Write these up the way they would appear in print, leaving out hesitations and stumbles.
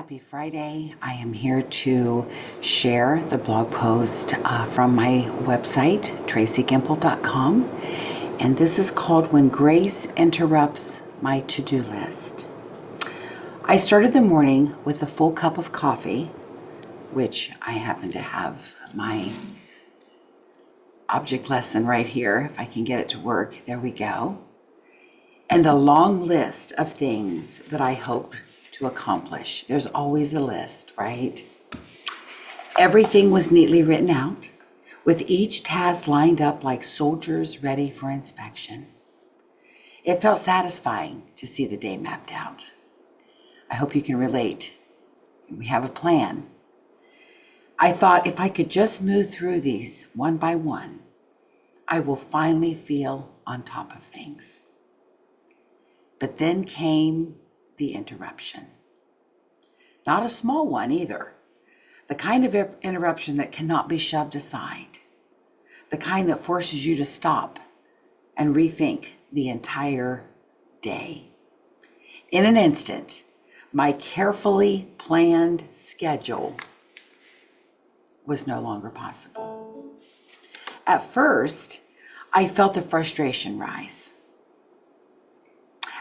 Happy Friday. I am here to share the blog post from my website, tracygimple.com, and this is called When Grace Interrupts My To-Do List. I started the morning with a full cup of coffee, which I happen to have my object lesson right here, if I can get it to work. There we go. And a long list of things that I hope to accomplish. There's always a list, right? Everything was neatly written out, with each task lined up like soldiers ready for inspection. It felt satisfying to see the day mapped out. I hope you can relate. We have a plan. I thought if I could just move through these one by one, I will finally feel on top of things. But then came the interruption. Not a small one either. The kind of interruption that cannot be shoved aside. The kind that forces you to stop and rethink the entire day. In an instant, my carefully planned schedule was no longer possible. At first, I felt the frustration rise.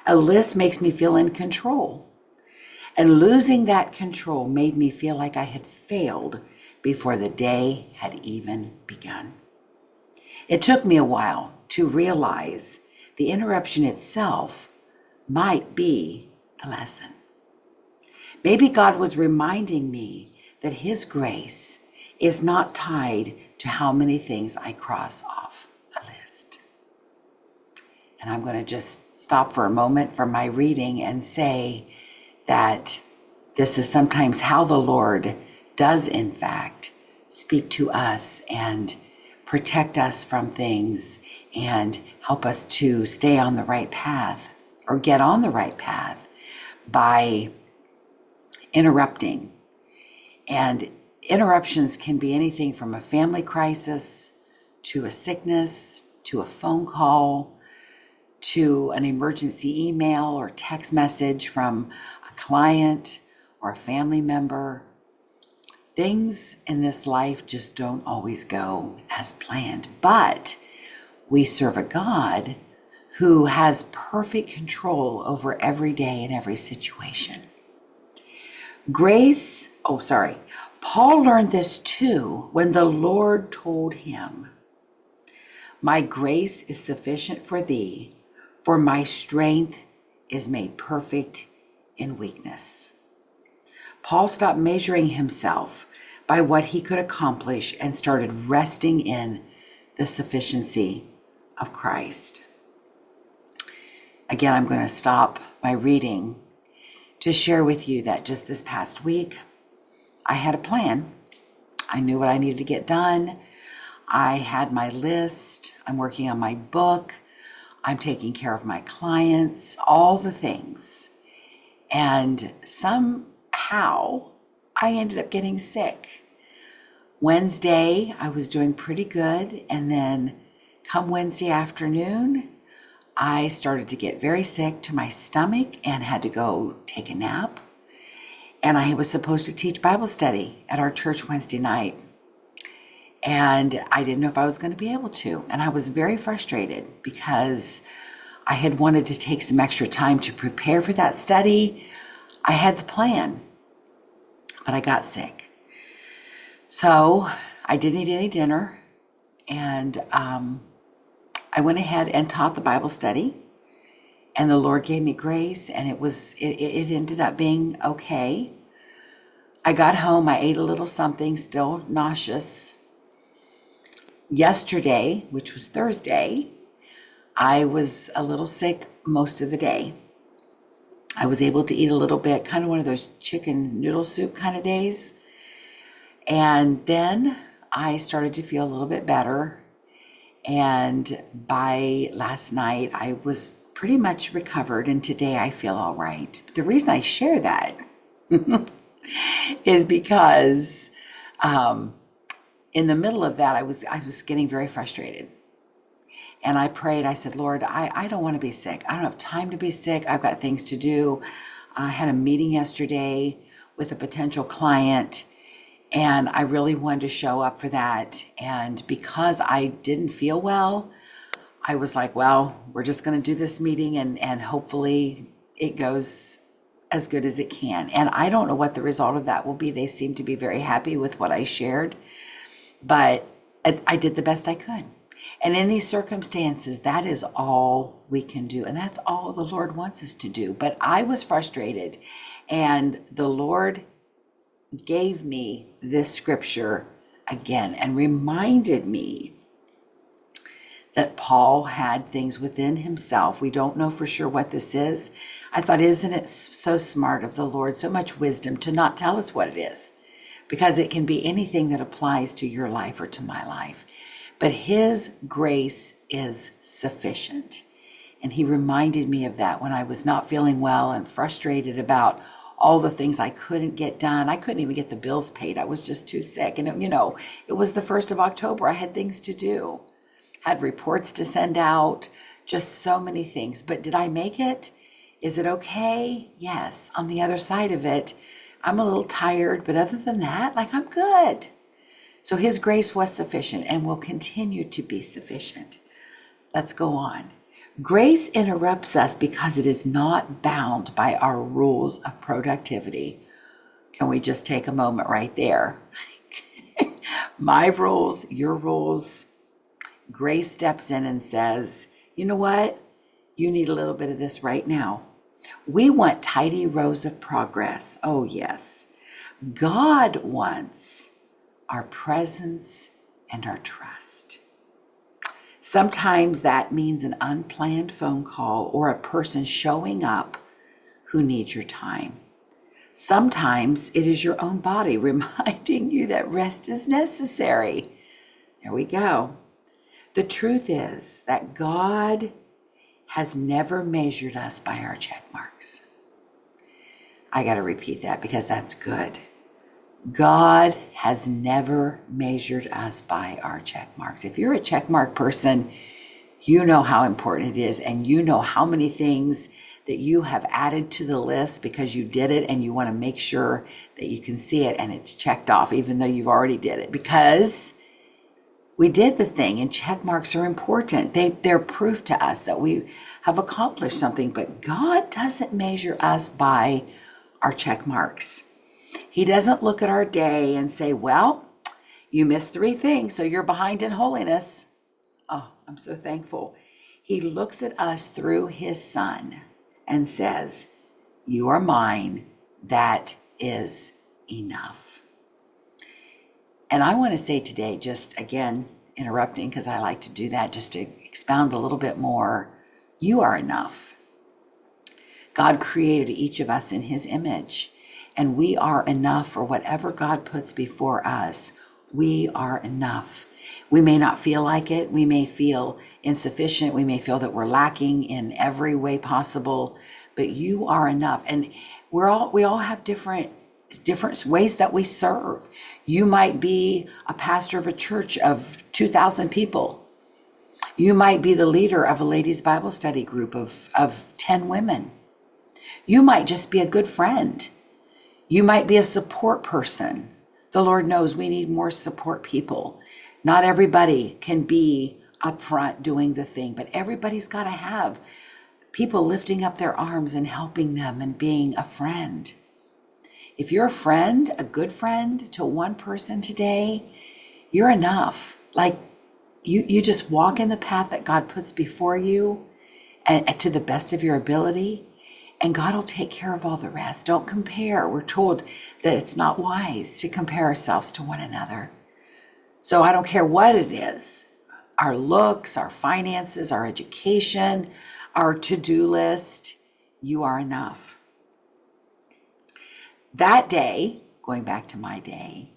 A list makes me feel in control. And losing that control made me feel like I had failed before the day had even begun. It took me a while to realize the interruption itself might be the lesson. Maybe God was reminding me that His grace is not tied to how many things I cross off a list. And I'm going to just stop for a moment from my reading and say that this is sometimes how the Lord does, in fact, speak to us and protect us from things and help us to stay on the right path or get on the right path by interrupting. And interruptions can be anything from a family crisis to a sickness to a phone call to an emergency email or text message from a client or a family member. Things in this life just don't always go as planned, but we serve a God who has perfect control over every day and every situation. Paul learned this too when the Lord told him, "My grace is sufficient for thee, for my strength is made perfect in weakness." Paul stopped measuring himself by what he could accomplish and started resting in the sufficiency of Christ. Again, I'm going to stop my reading to share with you that just this past week, I had a plan. I knew what I needed to get done. I had my list. I'm working on my book. I'm taking care of my clients, all the things. And somehow I ended up getting sick. Wednesday, I was doing pretty good. And then come Wednesday afternoon, I started to get very sick to my stomach and had to go take a nap. And I was supposed to teach Bible study at our church Wednesday night. And I didn't know if I was going to be able to. And I was very frustrated because I had wanted to take some extra time to prepare for that study. I had the plan, but I got sick. So I didn't eat any dinner. And I went ahead and taught the Bible study. And the Lord gave me grace, and it ended up being okay. I got home, I ate a little something, still nauseous. Yesterday, which was Thursday, I was a little sick most of the day. I was able to eat a little bit, kind of one of those chicken noodle soup kind of days. And then I started to feel a little bit better. And by last night, I was pretty much recovered, and today I feel all right. The reason I share that is because in the middle of that, I was getting very frustrated. And I prayed, I said, Lord, I don't want to be sick. I don't have time to be sick. I've got things to do. I had a meeting yesterday with a potential client, and I really wanted to show up for that. And because I didn't feel well, I was like, well, we're just going to do this meeting and hopefully it goes as good as it can. And I don't know what the result of that will be. They seem to be very happy with what I shared, but I did the best I could. And in these circumstances, that is all we can do. And that's all the Lord wants us to do. But I was frustrated, and the Lord gave me this scripture again and reminded me that Paul had things within himself. We don't know for sure what this is. I thought, isn't it so smart of the Lord, so much wisdom to not tell us what it is? Because it can be anything that applies to your life or to my life. But his grace is sufficient. And he reminded me of that when I was not feeling well and frustrated about all the things I couldn't get done. I couldn't even get the bills paid. I was just too sick. And, it was the 1st of October. I had things to do, had reports to send out, just so many things. But did I make it? Is it okay? Yes. On the other side of it, I'm a little tired, but other than that, I'm good. So his grace was sufficient and will continue to be sufficient. Let's go on. Grace interrupts us because it is not bound by our rules of productivity. Can we just take a moment right there? My rules, your rules. Grace steps in and says, you know what? You need a little bit of this right now. We want tidy rows of progress. Oh, yes. God wants our presence and our trust. Sometimes that means an unplanned phone call or a person showing up who needs your time. Sometimes it is your own body reminding you that rest is necessary. There we go. The truth is that God has never measured us by our check marks. I got to repeat that because that's good. God has never measured us by our check marks. If you're a check mark person, you know how important it is, and you know how many things that you have added to the list because you did it and you want to make sure that you can see it and it's checked off even though you've already did it, because we did the thing. And check marks are important. They're proof to us that we have accomplished something. But God doesn't measure us by our check marks. He doesn't look at our day and say, well, you missed 3 things, so you're behind in holiness. Oh, I'm so thankful. He looks at us through his Son and says, you are mine. That is enough. And I want to say today, just again, interrupting because I like to do that, just to expound a little bit more, you are enough. God created each of us in his image, and we are enough for whatever God puts before us. We are enough. We may not feel like it. We may feel insufficient. We may feel that we're lacking in every way possible, but you are enough. And we all have different ways that we serve. You might be a pastor of a church of 2,000 people. You might be the leader of a ladies' Bible study group of 10 women. You might just be a good friend. You might be a support person. The Lord knows we need more support people. Not everybody can be up front doing the thing, but everybody's got to have people lifting up their arms and helping them and being a friend. If you're a friend, a good friend to one person today, you're enough. You just walk in the path that God puts before you and to the best of your ability, and God will take care of all the rest. Don't compare. We're told that it's not wise to compare ourselves to one another. So I don't care what it is, our looks, our finances, our education, our to-do list, you are enough. That day, going back to my day,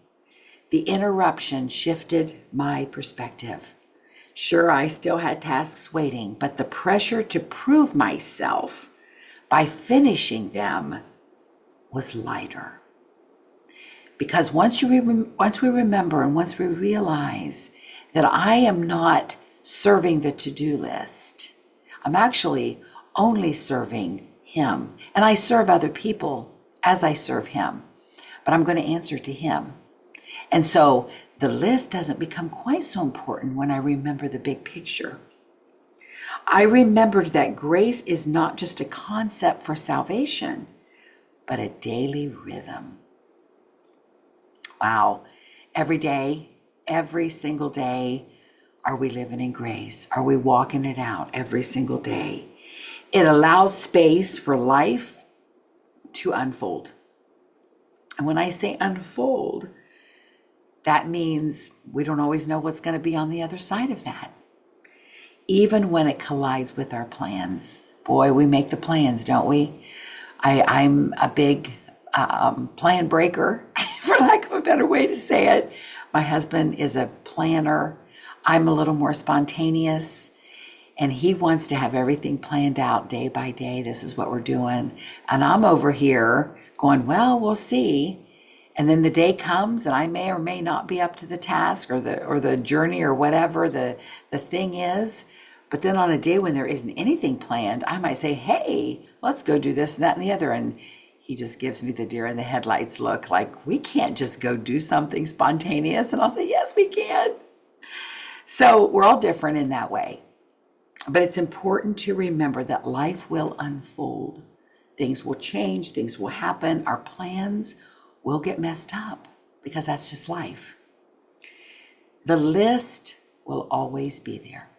the interruption shifted my perspective. Sure, I still had tasks waiting, but the pressure to prove myself by finishing them was lighter. Because once we remember and once we realize that I am not serving the to-do list, I'm actually only serving him. And I serve other people as I serve him. but I'm going to answer to Him. And so the list doesn't become quite so important when I remember the big picture. I remembered that grace is not just a concept for salvation, but a daily rhythm. Wow. Every day, every single day, are we living in grace? Are we walking it out every single day? It allows space for life to unfold. And when I say unfold, that means we don't always know what's going to be on the other side of that. Even when it collides with our plans. Boy, we make the plans, don't we? I'm a big plan breaker, for lack of a better way to say it. My husband is a planner. I'm a little more spontaneous, and he wants to have everything planned out day by day. This is what we're doing. And I'm over here going, well, we'll see. And then the day comes and I may or may not be up to the task or the journey or whatever the thing is. But then on a day when there isn't anything planned, I might say, hey, let's go do this and that and the other. And he just gives me the deer in the headlights look, like, we can't just go do something spontaneous. And I'll say, yes, we can. So we're all different in that way. But it's important to remember that life will unfold. Things will change. Things will happen. Our plans will get messed up because that's just life. The list will always be there.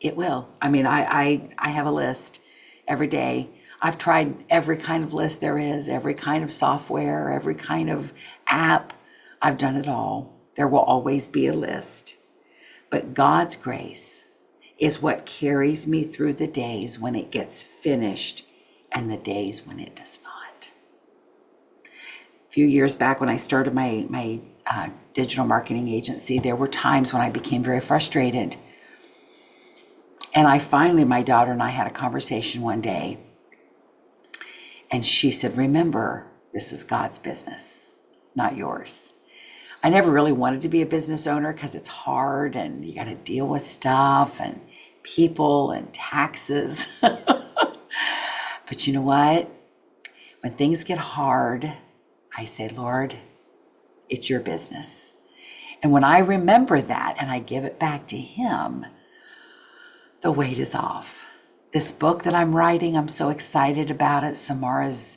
It will. I mean, I have a list every day. I've tried every kind of list there is, every kind of software, every kind of app. I've done it all. There will always be a list. But God's grace is what carries me through the days when it gets finished and the days when it does not. A few years back when I started my digital marketing agency, there were times when I became very frustrated. And my daughter and I had a conversation one day. And she said, remember, this is God's business, not yours. I never really wanted to be a business owner because it's hard and you got to deal with stuff and people and taxes. But you know what? When things get hard, I say, Lord, it's your business. And when I remember that and I give it back to Him, the weight is off. This book that I'm writing, I'm so excited about it. Samara's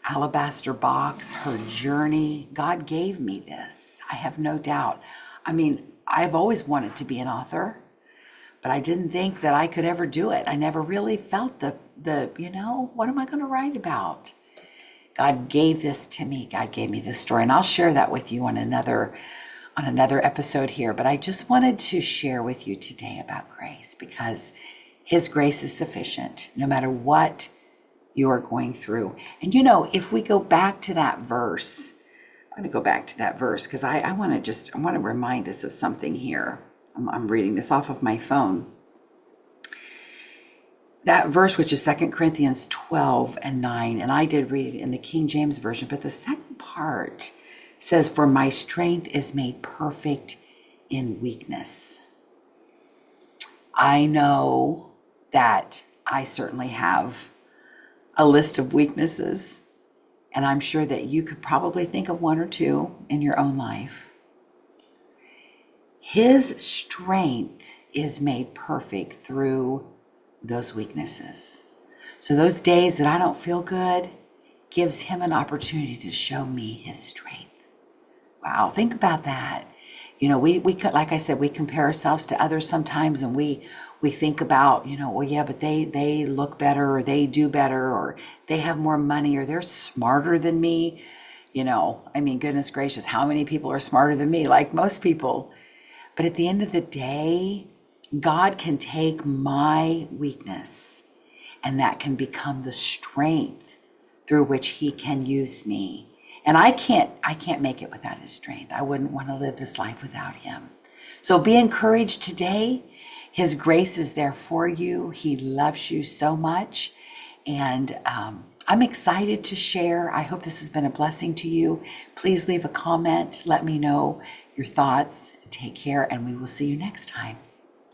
Alabaster Box, her journey. God gave me this. I have no doubt. I mean, I've always wanted to be an author, but I didn't think that I could ever do it. I never really felt the what am I going to write about? God gave this to me. God gave me this story, and I'll share that with you on another episode here. But I just wanted to share with you today about grace, because His grace is sufficient no matter what you are going through. And if we go back to that verse, I'm going to go back to that verse because I want to remind us of something here. I'm reading this off of my phone. That verse, which is 2 Corinthians 12:9, and I did read it in the King James Version, but the second part says, for my strength is made perfect in weakness. I know that I certainly have a list of weaknesses, and I'm sure that you could probably think of one or two in your own life. His strength is made perfect through those weaknesses. So those days that I don't feel good gives Him an opportunity to show me His strength. Wow, think about that. We could, like I said, we compare ourselves to others sometimes, and we think about, well, yeah, but they look better, or they do better, or they have more money, or they're smarter than me. Goodness gracious, how many people are smarter than me? Like most people. But at the end of the day, God can take my weakness, and that can become the strength through which He can use me. And I can't make it without His strength. I wouldn't want to live this life without Him. So be encouraged today. His grace is there for you. He loves you so much. And I'm excited to share. I hope this has been a blessing to you. Please leave a comment. Let me know your thoughts. Take care, and we will see you next time.